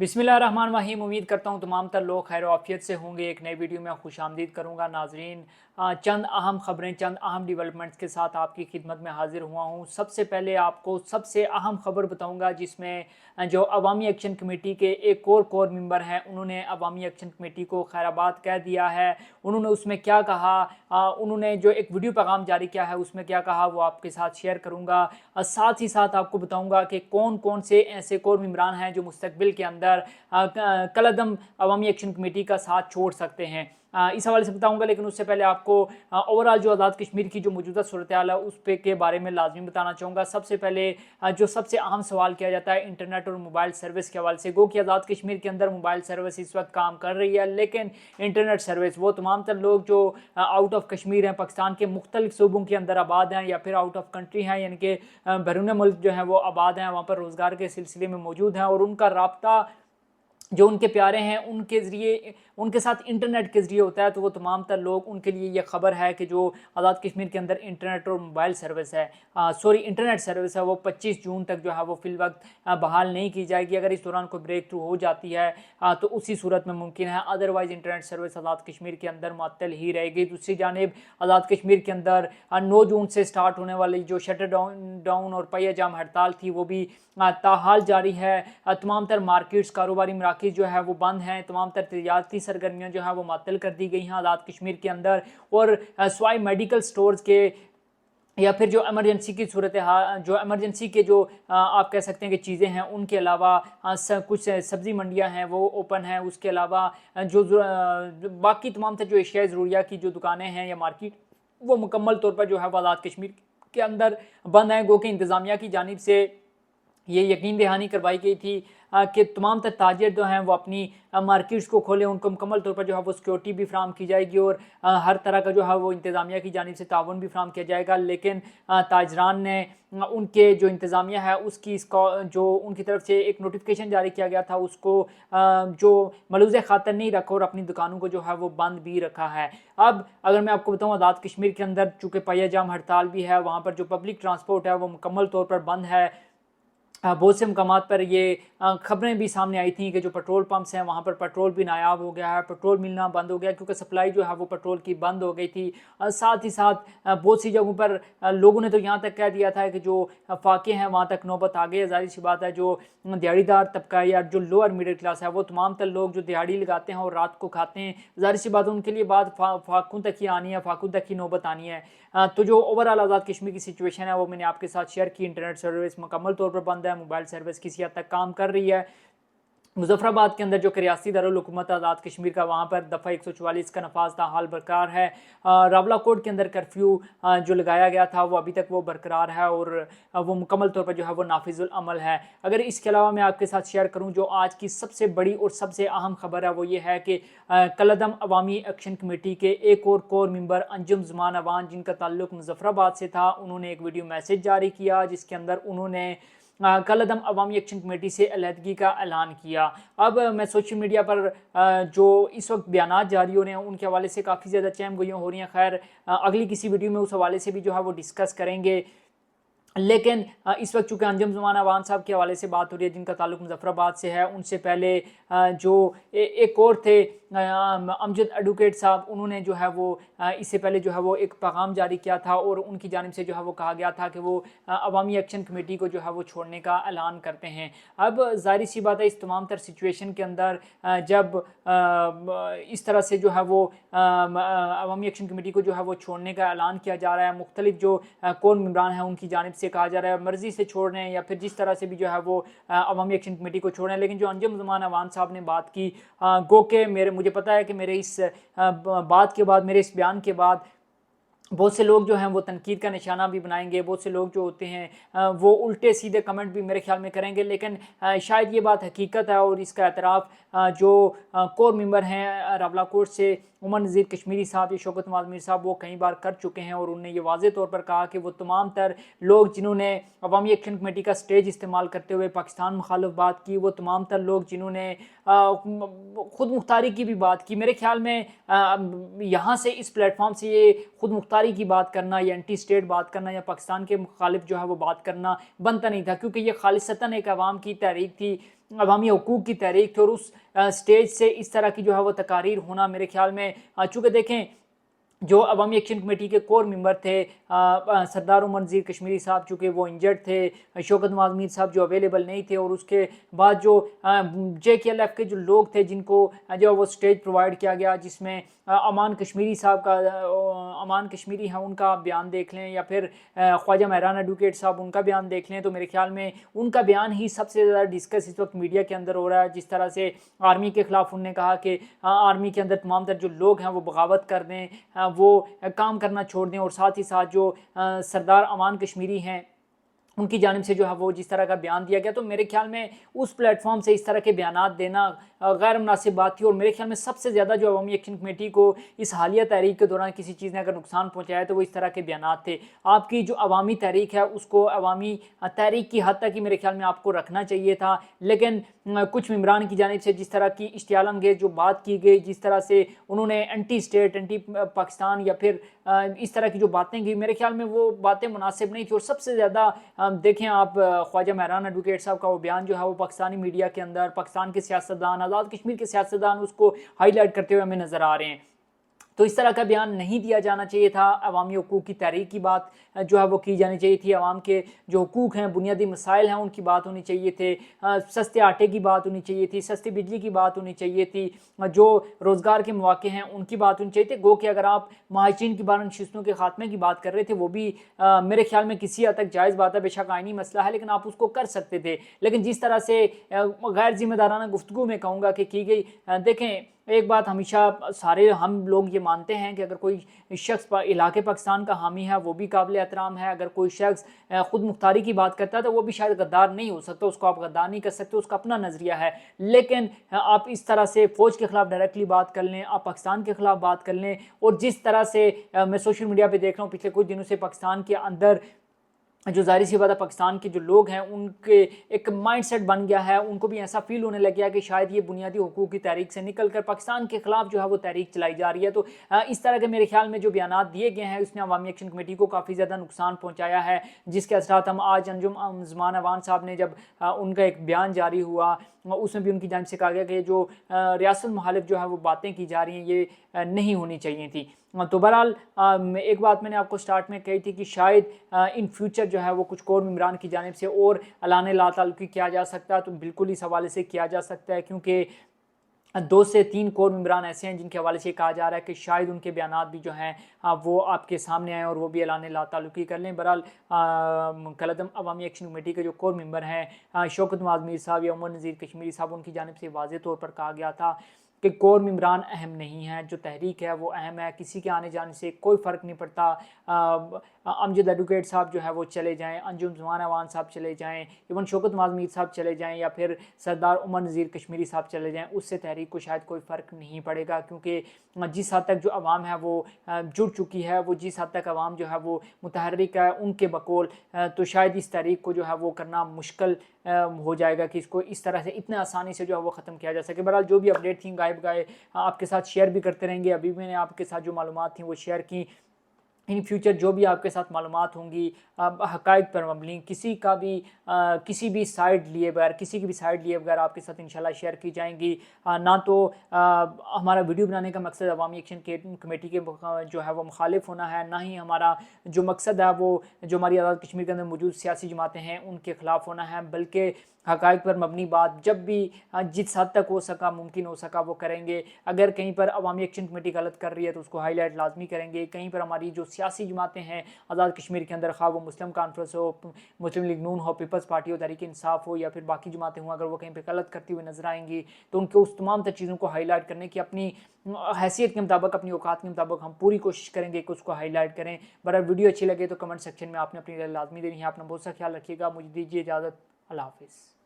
बिस्मिल्लाहिर्रहमानिर्रहीम। उम्मीद करता हूँ तमाम तर लोग खैर आफियत से होंगे। एक नई वीडियो में खुश आमदीद करूँगा। नाजरीन, चंद अहम खबरें, चंद अहम डेवलपमेंट्स के साथ आपकी खिदमत में हाजिर हुआ हूँ। सबसे पहले आपको सबसे अहम खबर बताऊँगा, जिसमें जो अवामी एक्शन कमेटी के एक और कोर मेंबर हैं, उन्होंने अवामी एक्शन कमेटी को खैराबाद कह दिया है। उन्होंने उसमें क्या कहा, उन्होंने जो एक वीडियो पैगाम जारी किया है उसमें क्या कहा, वो आपके साथ शेयर करूँगा। साथ ही साथ आपको बताऊँगा कि कौन कौन से ऐसे कोर मेंबरान हैं जो मुस्तकबिल के अंदर कलअदम अवामी एक्शन कमेटी का साथ छोड़ सकते हैं। इस हवाले से बताऊंगा, लेकिन उससे पहले आपको ओवरऑल जो आज़ाद कश्मीर की जो मौजूदा सूरत हाल है उस पे के बारे में लाजमी बताना चाहूँगा। सबसे पहले जो सबसे अहम सवाल किया जाता है इंटरनेट और मोबाइल सर्विस के हवाले से, गो कि आज़ाद कश्मीर के अंदर मोबाइल सर्विस इस वक्त काम कर रही है, लेकिन इंटरनेट सर्विस वो तमाम तर लोग जो आउट ऑफ कश्मीर हैं, पाकिस्तान के मुख्तलिफ सूबों के अंदर आबाद हैं या फिर आउट ऑफ कंट्री हैं, यानी कि बैरून मुल्क जो है वो आबाद हैं, वहाँ पर रोज़गार के सिलसिले में मौजूद हैं, और उनका राब्ता जो उनके प्यारे हैं उनके ज़रिए, उनके साथ इंटरनेट के ज़रिए होता है। तो वो तमाम तर लोग, उनके लिए ये खबर है कि जो आज़ाद कश्मीर के अंदर इंटरनेट और मोबाइल सर्विस है, इंटरनेट सर्विस है, वो 25 जून तक जो है वो फिल वक्त बहाल नहीं की जाएगी। अगर इस दौरान कोई ब्रेक थ्रू हो जाती है तो उसी सूरत में मुमकिन है, otherwise internet service Azad Kashmir के अंदर मुअत्तल ही रहेगी। दूसरी जानिब आज़ाद कश्मीर के अंदर 9 जून से स्टार्ट होने वाली जो शटर डाउन और पहिया जाम हड़ताल थी, वो भी ताहाल जारी है। तमाम तर मार्केट्स, कारोबारी मराकज़ जो है वो बंद हैं, तमाम तर तजारती सरगर्मियाँ जो है वो मुअत्तल कर दी गई हैं आज़ाद कश्मीर के अंदर। और सवाए मेडिकल स्टोर्स के या फिर जो एमरजेंसी की सूरत हाल, जो एमरजेंसी के जो आप कह सकते हैं कि चीज़ें हैं, उनके अलावा कुछ सब्ज़ी मंडियां हैं वो ओपन हैं। उसके अलावा जो बाकी तमाम तर जो एशिया ज़रूरिया की जो दुकानें हैं या मार्केट, वो मुकम्मल तौर पर जो है वो आज़ाद कश्मीर के अंदर बंद हैं। गो कि इंतज़ामिया की जानिब से ये यकीन दहानी करवाई गई थी कि तमाम तर ताजिर जो हैं वो अपनी मार्केट्स को खोलें, उनको मुकम्मल तौर पर जो है वो सिक्योरिटी भी फ्राहम की जाएगी और हर तरह का जो है वो इंतज़ामिया की जानिब से ताउन भी फ्राहम किया जाएगा। लेकिन ताजरान ने उनके जो इंतज़ामिया है उसकी जो उनकी तरफ से एक नोटिफिकेशन जारी किया गया था, उसको जो मलूज़ खातर नहीं रखा और अपनी दुकानों को जो है वो बंद भी रखा है। अब अगर मैं आपको बताऊँ, आज़ाद कश्मीर के अंदर चूँकि पहिया जाम हड़ताल भी है, वहाँ पर जो पब्लिक ट्रांसपोर्ट है वो मुकम्मल तौर पर बंद है। बहुत से मकामात पर ये खबरें भी सामने आई थी कि जो पेट्रोल पंप्स हैं वहाँ पर पेट्रोल भी नायाब हो गया है, पेट्रोल मिलना बंद हो गया, क्योंकि सप्लाई जो है वो पेट्रोल की बंद हो गई थी। साथ ही साथ बहुत सी जगहों पर लोगों ने तो यहाँ तक कह दिया था कि जो फाके हैं वहाँ तक नौबत आ गई है। ज़ाहिर सी बात है, जो दिहाड़ीदार तबका या जो लोअर मिडिल क्लास है, वो तमाम तर लोग जो दिहाड़ी लगाते हैं और रात को खाते हैं, ज़ाहिर सी बात है उनके लिए बात फाकों तक ही आनी है, फाकों तक ही नौबत आनी है। तो जो ओवरऑल आज़ाद कश्मीर की सिचुएशन है वो मैंने आपके साथ शेयर की। इंटरनेट सर्विस मुकम्मल तौर पर बंद है, मोबाइल सर्विस किसी हद तक काम कर रही है। मुजफ्फराबाद के अंदर जो रियासी दारुल हुकूमत आज़ाद कश्मीर का, वहाँ पर दफ़ा 144 का नफाज ताहाल बरकरार है। रावलाकोट के अंदर कर्फ्यू जो लगाया गया था वो अभी तक वो बरकरार है और वो मुकम्मल तौर पर जो है वो नाफिजुल अमल है। अगर इसके अलावा मैं आपके साथ शेयर करूँ जो आज की सबसे बड़ी और सबसे अहम खबर है, वो ये है कि कलअदम अवामी एक्शन कमेटी के एक और कोर मेंबर अंजुम ज़मान अवान, जिनका ताल्लुक मुजफ्फराबाद से था, उन्होंने एक वीडियो मैसेज जारी किया जिसके अंदर उन्होंने कलअदम अवामी एक्शन कमेटी से अलहदगी का ऐलान किया। अब मैं सोशल मीडिया पर जो इस वक्त बयानात जारी हो रहे हैं उनके हवाले से काफ़ी ज़्यादा चहम गोइयाँ हो रही हैं। खैर अगली किसी वीडियो में उस हवाले से भी जो है वो डिस्कस करेंगे। लेकिन इस वक्त चूँकि अंजुम ज़मान अवान साहब के हवाले से बात हो रही है, जिनका ताल्लुक मुजफ्फराबाद से है, उनसे पहले जो एक और थे अमजद एडवोकेट साहब, उन्होंने जो है वो इससे पहले जो है वो एक पैगाम जारी किया था और उनकी जानिब से जो है वो कहा गया था कि वो अवामी एक्शन कमेटी को जो है वो छोड़ने का ऐलान करते हैं। अब ज़ाहिर सी बात है, इस तमाम तर सिचुएशन के अंदर जब इस तरह से जो है वो अवामी एक्शन कमेटी को जो है वो छोड़ने का ऐलान किया जा रहा है, मुख्तलिफ जो कोर मेंबरान हैं उनकी जानिब से कहा जा रहा है मर्ज़ी से छोड़ रहे हैं या फिर जिस तरह से भी जो है वो अवामी एक्शन कमेटी को छोड़ रहे हैं। लेकिन जो अंजुम ज़मान अवान साहब ने बात की, गो के मुझे पता है कि मेरे इस बात के बाद, मेरे इस बयान के बाद बहुत से लोग जो हैं वो तनकीद का निशाना भी बनाएंगे, बहुत से लोग जो होते हैं वो उल्टे सीधे कमेंट भी मेरे ख्याल में करेंगे। लेकिन शायद ये बात हकीकत है और इसका एतराफ़ जो कोर मेंबर हैं रावलाकोट से उमर नज़ीर कश्मीरी साहब या शौकत नवाज़ मीर साहब, वो कई बार कर चुके हैं और उन्होंने ये वाज़े तौर पर कहा कि वो तमाम तर लोग जिन्होंने अवामी एक्शन कमेटी का स्टेज इस्तेमाल करते हुए पाकिस्तान मुखालिफ बात की, वो तमाम तर लोग जिन्होंने ख़ुद मुख्तारी की भी बात की, मेरे ख्याल में यहाँ से इस प्लेटफॉर्म से ये ख़ुद मुख्तारी غداری کی بات کرنا یا اینٹی اسٹیٹ بات کرنا یا پاکستان کے مخالف جو ہے وہ بات کرنا بنتا نہیں تھا، کیونکہ یہ خالصتاً ایک عوام کی تحریک تھی، عوامی حقوق کی تحریک تھی، اور اس سٹیج سے اس طرح کی جو ہے وہ تقاریر ہونا میرے خیال میں، چونکہ دیکھیں جو عوامی ایکشن کمیٹی کے کور ممبر تھے، سردار عمر نذیر کشمیری صاحب چونکہ وہ انجرڈ تھے، شوکت نواز میر صاحب جو اویلیبل نہیں تھے، اور اس کے بعد جو جے کے ایل ایف کے جو لوگ تھے جن کو جو وہ سٹیج پرووائڈ کیا گیا، جس میں امان کشمیری صاحب کا، امان کشمیری ہیں ان کا بیان دیکھ لیں، یا پھر خواجہ مہران ایڈوکیٹ صاحب ان کا بیان دیکھ لیں، تو میرے خیال میں ان کا بیان ہی سب سے زیادہ ڈسکس اس وقت میڈیا کے اندر ہو رہا ہے۔ جس طرح سے آرمی کے خلاف انہوں نے کہا کہ آرمی کے اندر تمام تر جو لوگ ہیں وہ بغاوت کر دیں، وہ کام کرنا چھوڑ دیں، اور ساتھ ہی ساتھ جو سردار امان کشمیری ہیں ان کی جانب سے جو ہے وہ جس طرح کا بیان دیا گیا، تو میرے خیال میں اس پلیٹ فارم سے اس طرح کے بیانات دینا غیر مناسب بات تھی۔ اور میرے خیال میں سب سے زیادہ جو عوامی ایکشن کمیٹی کو اس حالیہ تحریک کے دوران کسی چیز نے اگر نقصان پہنچایا تو وہ اس طرح کے بیانات تھے۔ آپ کی جو عوامی تحریک ہے اس کو عوامی تحریک کی حد تک ہی میرے خیال میں آپ کو رکھنا چاہیے تھا، لیکن کچھ ممبران کی جانب سے جس طرح کی اشتعال انگیز جو بات کی گئی، جس طرح سے انہوں نے اینٹی اسٹیٹ، اینٹی پاکستان یا پھر اس طرح کی جو باتیں کی، میرے خیال میں وہ باتیں مناسب نہیں تھی۔ اور سب سے زیادہ دیکھیں آپ خواجہ مہران ایڈوکیٹ صاحب کا وہ بیان جو ہے وہ پاکستانی میڈیا کے اندر پاکستان کے سیاستدان، آزاد کشمیر کے سیاستدان اس کو ہائی لائٹ کرتے ہوئے ہمیں نظر آ رہے ہیں۔ تو اس طرح کا بیان نہیں دیا جانا چاہیے تھا۔ عوامی حقوق کی تحریک کی بات جو ہے وہ کی جانی چاہیے تھی، عوام کے جو حقوق ہیں، بنیادی مسائل ہیں، ان کی بات ہونی چاہیے تھے، سستے آٹے کی بات ہونی چاہیے تھی، سستی بجلی کی بات ہونی چاہیے تھی، جو روزگار کے مواقع ہیں ان کی بات ہونی چاہیے تھی۔ گو کہ اگر آپ مہاجرین کی بارہ نشستوں کے خاتمے کی بات کر رہے تھے، وہ بھی میرے خیال میں کسی حد تک جائز بات ہے، بے شک آئینی مسئلہ ہے، لیکن آپ اس کو کر سکتے تھے۔ لیکن جس طرح سے غیر ذمہ دارانہ گفتگو میں کہوں گا کہ کی گئی، دیکھیں ایک بات ہمیشہ سارے ہم لوگ یہ مانتے ہیں کہ اگر کوئی شخص علاقے پاکستان کا حامی ہے وہ بھی قابل احترام ہے، اگر کوئی شخص خود مختاری کی بات کرتا ہے تو وہ بھی شاید غدار نہیں ہو سکتا، اس کو آپ غدار نہیں کر سکتے، اس کا اپنا نظریہ ہے۔ لیکن آپ اس طرح سے فوج کے خلاف ڈائریکٹلی بات کر لیں، آپ پاکستان کے خلاف بات کر لیں، اور جس طرح سے میں سوشل میڈیا پہ دیکھ رہا ہوں پچھلے کچھ دنوں سے پاکستان کے اندر جو ظاہر سی بات ہے پاکستان کے جو لوگ ہیں ان کے ایک مائنڈ سیٹ بن گیا ہے، ان کو بھی ایسا فیل ہونے لگ گیا کہ شاید یہ بنیادی حقوق کی تحریک سے نکل کر پاکستان کے خلاف جو ہے وہ تحریک چلائی جا رہی ہے۔ تو اس طرح کے میرے خیال میں جو بیانات دیے گئے ہیں اس نے عوامی ایکشن کمیٹی کو کافی زیادہ نقصان پہنچایا ہے، جس کے اثرات ہم آج انجم زمان اوان صاحب نے جب ان کا ایک بیان جاری ہوا اس میں بھی ان کی جانب سے کہا گیا کہ جو ریاست مخالف جو ہے وہ باتیں کی جا رہی ہیں یہ نہیں ہونی چاہیے تھی۔ تو بہرحال ایک بات میں نے آپ کو سٹارٹ میں کہی تھی کہ شاید ان فیوچر جو ہے وہ کچھ کور ممبران کی جانب سے اور اعلان لا تعلقی کیا جا سکتا ہے، تو بالکل اس حوالے سے کیا جا سکتا ہے، کیونکہ 2 سے 3 کور ممبران ایسے ہیں جن کے حوالے سے کہا جا رہا ہے کہ شاید ان کے بیانات بھی جو ہیں وہ آپ کے سامنے آئیں اور وہ بھی اعلان لا تعلقی کر لیں۔ بہرحال کالعدم عوامی ایکشن کمیٹی کے جو کور ممبر ہیں شوکت نواز میر صاحب یا عمر نذیر کشمیری صاحب، ان کی جانب سے واضح طور پر کہا گیا تھا کہ کور ممبران اہم نہیں ہیں، جو تحریک ہے وہ اہم ہے، کسی کے آنے جانے سے کوئی فرق نہیں پڑتا۔ امجد ایڈوکیٹ صاحب جو ہے وہ چلے جائیں، انجم زمان اوان صاحب چلے جائیں، ایون شوکت نواز میر صاحب چلے جائیں، یا پھر سردار عمر نذیر کشمیری صاحب چلے جائیں، اس سے تحریک کو شاید کوئی فرق نہیں پڑے گا، کیونکہ جس حد تک جو عوام ہے وہ جڑ چکی ہے، وہ جس حد تک عوام جو ہے وہ متحرک ہے ان کے بقول، تو شاید اس تحریک کو جو ہے وہ کرنا مشکل ہو جائے گا کہ اس کو اس طرح سے اتنے آسانی سے جو ہے وہ ختم کیا جا سکے۔ بہرحال جو بھی اپڈیٹ تھیں غائب گائے آپ کے ساتھ شیئر بھی کرتے رہیں گے۔ ابھی میں نے آپ کے ساتھ جو معلومات تھیں وہ شیئر کی، ان فیوچر جو بھی آپ کے ساتھ معلومات ہوں گی حقائق پر مبنی، کسی بھی سائیڈ لیے بغیر، کسی کی بھی سائیڈ لیے بغیر آپ کے ساتھ انشاءاللہ شیئر کی جائیں گی۔ نہ تو ہمارا ویڈیو بنانے کا مقصد عوامی ایکشن کمیٹی کے جو ہے وہ مخالف ہونا ہے، نہ ہی ہمارا جو مقصد ہے وہ جو ہماری آزاد کشمیر کے اندر موجود سیاسی جماعتیں ہیں ان کے خلاف ہونا ہے، بلکہ حقائق پر مبنی بات جب بھی جس حد تک ہو سکا، ممکن ہو سکا وہ کریں گے۔ اگر کہیں پر عوامی ایکشن کمیٹی غلط کر رہی ہے تو اس کو ہائی لائٹ لازمی کریں گے۔ کہیں پر ہماری جو سیاسی جماعتیں ہیں آزاد کشمیر کے اندر، خواہ وہ مسلم کانفرنس ہو، مسلم لیگ نون ہو، پیپلز پارٹی ہو، تحریک انصاف ہو، یا پھر باقی جماعتیں ہوں، اگر وہ کہیں پہ غلط کرتی ہوئی نظر آئیں گی تو ان کو اس تمام تر چیزوں کو ہائی لائٹ کرنے کی اپنی حیثیت کے مطابق، اپنی اوقات کے مطابق ہم پوری کوشش کریں گے کہ اس کو ہائی لائٹ کریں۔ برابر ویڈیو اچھی لگے تو کمنٹ سیکشن میں آپ نے اپنی رائے لازمی دینی ہے۔ اپنا بہت سا خیال رکھیے گا، مجھے دیجیے اجازت، اللہ حافظ۔